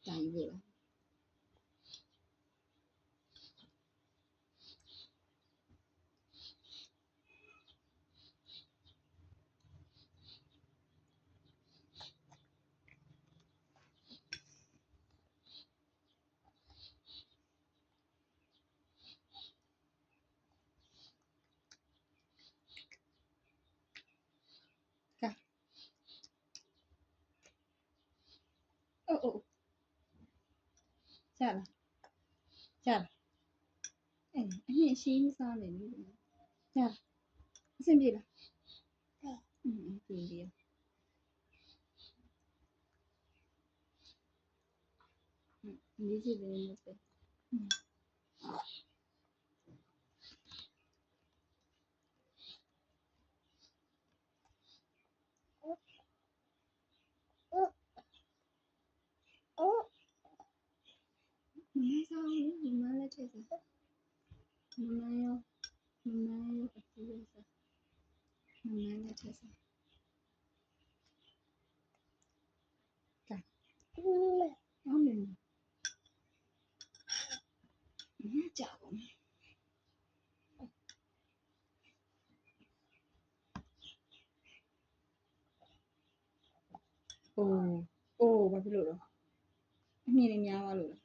တာယူလို့လားအိုးကြားလားအမြင့်ရှင်းစားနေပြီကြားအဆင်ပြေလားပြေးလေးလေးစီလေးနဲ့ပဲမမစားမမလည်းထည့်စားမမရောအကျိုးစားမမလည်းထည့်စားဟုတ်တယ်ကြောက်အိုးဘာဖြစ်လို့လဲအမြင်လေးများသွားလို့လား